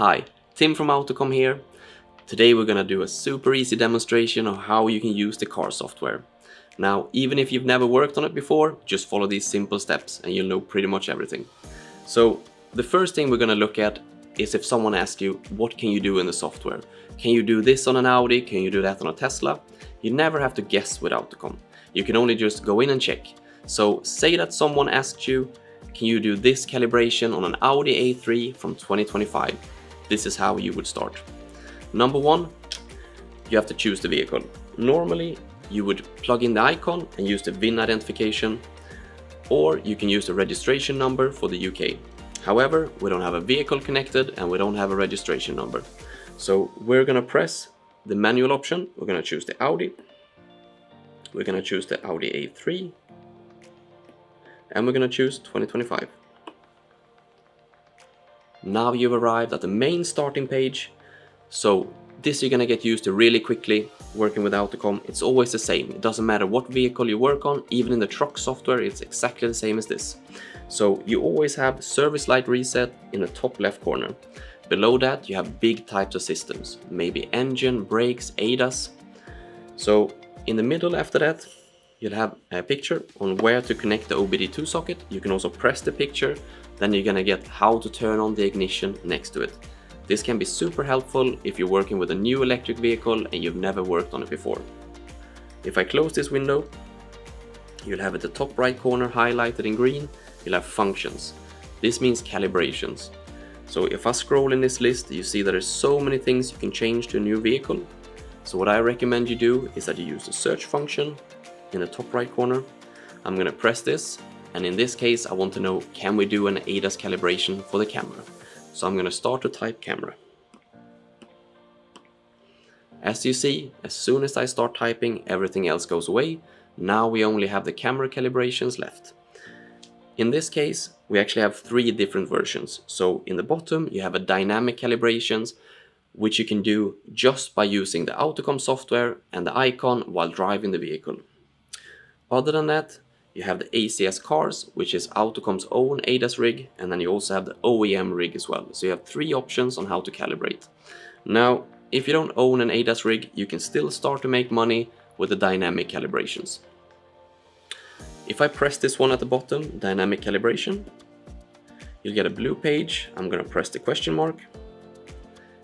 Hi, Tim from Autcom here. Today we're gonna do a super easy demonstration of how you can use the car software. Now, even if you've never worked on it before, just follow these simple steps and you'll know pretty much everything. So, the first thing we're gonna look at is if someone asks you, what can you do in the software? Can you do this on an Audi? Can you do that on a Tesla? You never have to guess with Autcom. You can only just go in and check. So, say that someone asks you, can you do this calibration on an Audi A3 from 2025? This is how you would start. Number one, you have to choose the vehicle. Normally, you would plug in the icon and use the VIN identification, or you can use the registration number for the UK. However, we don't have a vehicle connected and we don't have a registration number. So we're gonna press the manual option. We're gonna choose the Audi. We're gonna choose the Audi A3. And we're gonna choose 2025. Now you've arrived at the main starting page. So this you're gonna get used to really quickly working with Autcom. It's always the same. It doesn't matter what vehicle you work on, even in the truck software, it's exactly the same as this. So you always have service light reset in the top left corner. Below that you have big types of systems, maybe engine, brakes, ADAS. So in the middle after that, you'll have a picture on where to connect the OBD2 socket. You can also press the picture, then you're gonna get how to turn on the ignition next to it. This can be super helpful if you're working with a new electric vehicle and you've never worked on it before. If I close this window, you'll have at the top right corner highlighted in green, you'll have functions. This means calibrations. So if I scroll in this list, you see that there's so many things you can change to a new vehicle. So what I recommend you do is that you use the search function in the top right corner. I'm gonna press this, and in this case I want to know, can we do an ADAS calibration for the camera? So I'm gonna start to type camera. As you see, as soon as I start typing, everything else goes away. Now we only have the camera calibrations left. In this case, we actually have 3 different versions. So in the bottom you have a dynamic calibrations, which you can do just by using the Autcom software and the icon while driving the vehicle. Other than that, you have the ACS cars, which is Autcom's own ADAS rig, and then you also have the OEM rig as well. So you have 3 options on how to calibrate. Now, if you don't own an ADAS rig, you can still start to make money with the dynamic calibrations. If I press this one at the bottom, dynamic calibration, you'll get a blue page. I'm gonna press the question mark.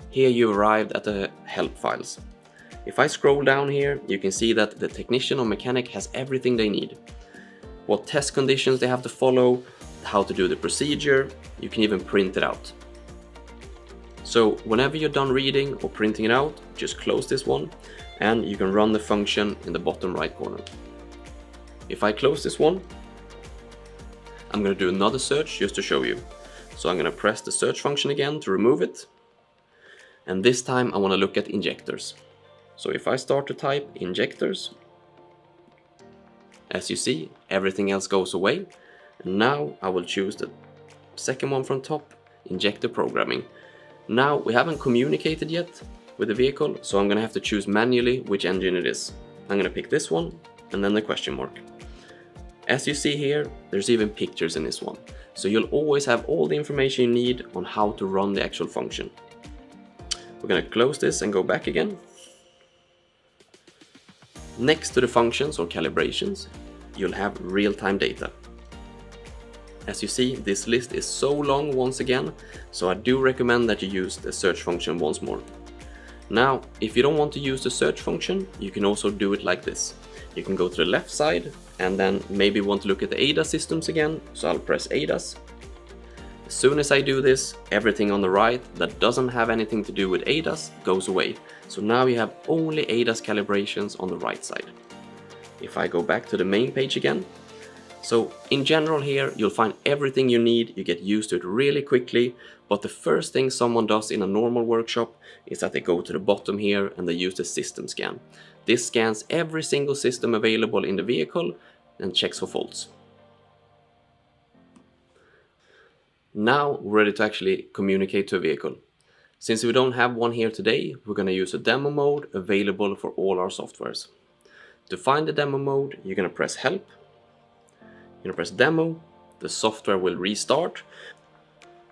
Here you arrived at the help files. If I scroll down here, you can see that the technician or mechanic has everything they need. What test conditions they have to follow, how to do the procedure, you can even print it out. So whenever you're done reading or printing it out, just close this one and you can run the function in the bottom right corner. If I close this one, I'm going to do another search just to show you. So I'm going to press the search function again to remove it. And this time I want to look at injectors. So if I start to type injectors, as you see, everything else goes away. And now I will choose the second one from top, injector programming. Now we haven't communicated yet with the vehicle, so I'm gonna have to choose manually which engine it is. I'm gonna pick this one and then the question mark. As you see here, there's even pictures in this one. So you'll always have all the information you need on how to run the actual function. We're gonna close this and go back again. Next to the functions or calibrations, you'll have real-time data. As you see, this list is so long once again, so I do recommend that you use the search function once more. Now, if you don't want to use the search function, you can also do it like this. You can go to the left side and then maybe want to look at the ADAS systems again, so I'll press ADAS. As soon as I do this, everything on the right that doesn't have anything to do with ADAS goes away. So now you have only ADAS calibrations on the right side. If I go back to the main page again, so in general here you'll find everything you need, you get used to it really quickly, but the first thing someone does in a normal workshop is that they go to the bottom here and they use the system scan. This scans every single system available in the vehicle and checks for faults. Now we're ready to actually communicate to a vehicle. Since we don't have one here today, we're going to use a demo mode available for all our softwares. To find the demo mode, you're going to press help, you're going to press demo, the software will restart.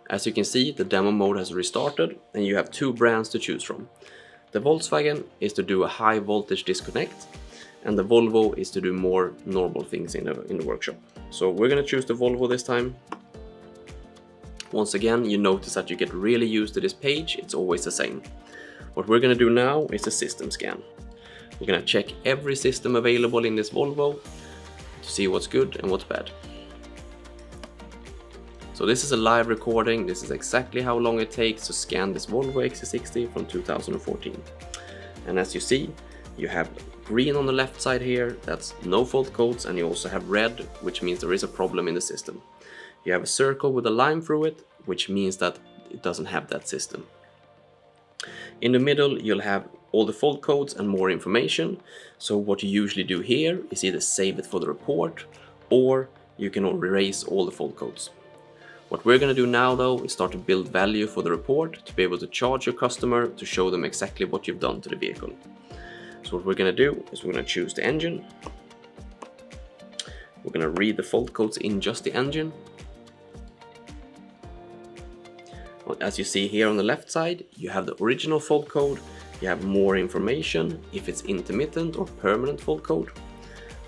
As you can see, the demo mode has restarted and you have two brands to choose from. The Volkswagen is to do a high voltage disconnect, and the Volvo is to do more normal things in the workshop. So we're going to choose the Volvo this time. Once again, you notice that you get really used to this page, it's always the same. What we're going to do now is a system scan. We're going to check every system available in this Volvo to see what's good and what's bad. So this is a live recording. This is exactly how long it takes to scan this Volvo XC60 from 2014. And as you see, you have green on the left side here, that's no fault codes, and you also have red, which means there is a problem in the system. You have a circle with a line through it, which means that it doesn't have that system. In the middle, you'll have all the fault codes and more information. So what you usually do here is either save it for the report, or you can erase all the fault codes. What we're going to do now though is start to build value for the report to be able to charge your customer to show them exactly what you've done to the vehicle. So what we're going to do is we're going to choose the engine. We're going to read the fault codes in just the engine. As you see here on the left side, you have the original fault code, you have more information if it's intermittent or permanent fault code.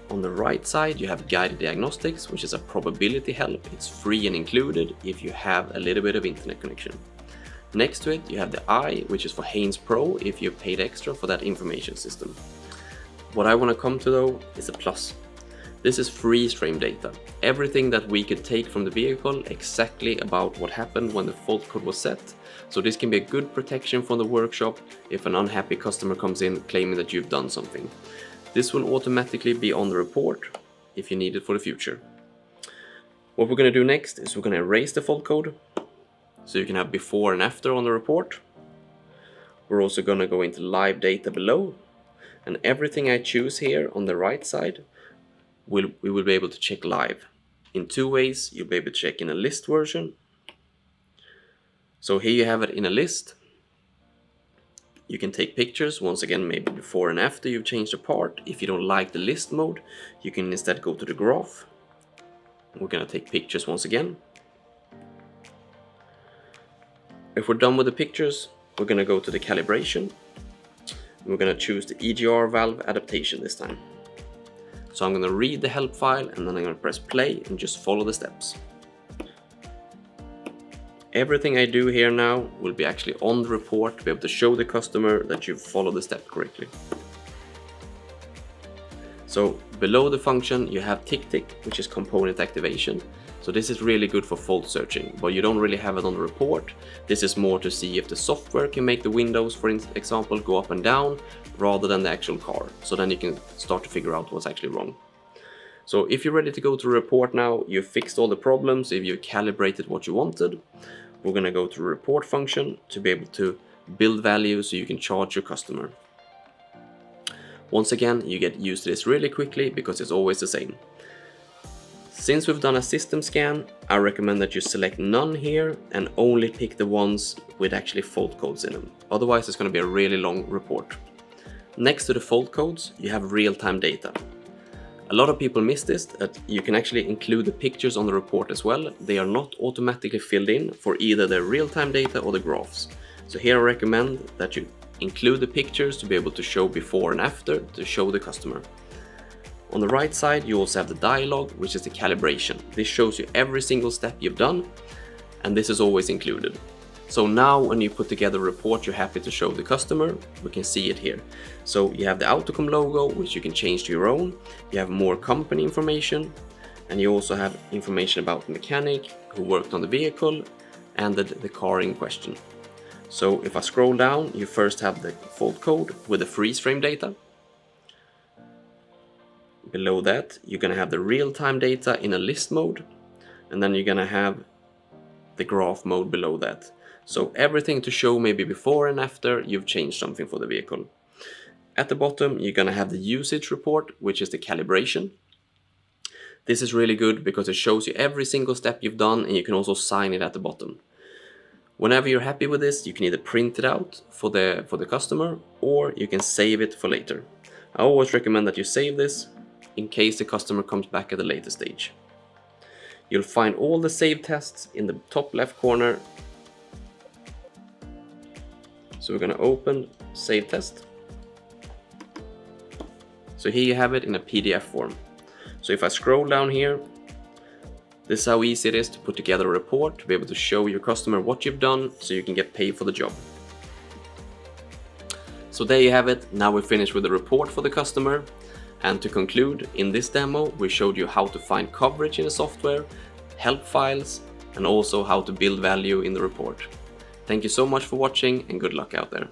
On the right side, you have guided diagnostics, which is a probability help. It's free and included if you have a little bit of internet connection. Next to it, you have the I, which is for Haynes Pro if you've paid extra for that information system. What I want to come to though is a plus. This is freeze frame data. Everything that we could take from the vehicle exactly about what happened when the fault code was set. So this can be a good protection from the workshop if an unhappy customer comes in claiming that you've done something. This will automatically be on the report if you need it for the future. What we're going to do next is we're going to erase the fault code, so you can have before and after on the report. We're also going to go into live data below, and everything I choose here on the right side, we will be able to check live. In two ways, you'll be able to check in a list version. So here you have it in a list. You can take pictures, once again, maybe before and after you've changed a part. If you don't like the list mode, you can instead go to the graph. We're going to take pictures once again. If we're done with the pictures, we're going to go to the calibration. We're going to choose the EGR valve adaptation this time. So I'm going to read the help file and then I'm going to press play and just follow the steps. Everything I do here now will be actually on the report to be able to show the customer that you've followed the step correctly. So below the function you have tick, which is component activation. So this is really good for fault searching, but you don't really have it on the report. This is more to see if the software can make the windows, for example, go up and down rather than the actual car. So then you can start to figure out what's actually wrong. So if you're ready to go to the report now, you've fixed all the problems, if you've calibrated what you wanted, we're going to go to the report function to be able to build value so you can charge your customer. Once again, you get used to this really quickly because it's always the same. Since we've done a system scan, I recommend that you select none here and only pick the ones with actually fault codes in them. Otherwise, it's going to be a really long report. Next to the fault codes, you have real-time data. A lot of people miss this, that you can actually include the pictures on the report as well. They are not automatically filled in for either the real-time data or the graphs. So here I recommend that you include the pictures to be able to show before and after to show the customer. On the right side, you also have the dialogue, which is the calibration. This shows you every single step you've done, and this is always included. So now when you put together a report you're happy to show the customer, we can see it here. So you have the Autcom logo, which you can change to your own. You have more company information, and you also have information about the mechanic who worked on the vehicle and the car in question. So if I scroll down, you first have the fault code with the freeze frame data. Below that, you're going to have the real-time data in a list mode, and then you're going to have the graph mode below that. So everything to show maybe before and after you've changed something for the vehicle. At the bottom, you're going to have the usage report, which is the calibration. This is really good because it shows you every single step you've done, and you can also sign it at the bottom. Whenever you're happy with this, you can either print it out for the customer, or you can save it for later. I always recommend that you save this in case the customer comes back at a later stage. You'll find all the save tests in the top left corner. So we're going to open save test. So here you have it in a PDF form. So if I scroll down here, this is how easy it is to put together a report to be able to show your customer what you've done so you can get paid for the job. So there you have it. Now we're finished with the report for the customer. And to conclude, in this demo, we showed you how to find coverage in the software, help files, and also how to build value in the report. Thank you so much for watching and good luck out there.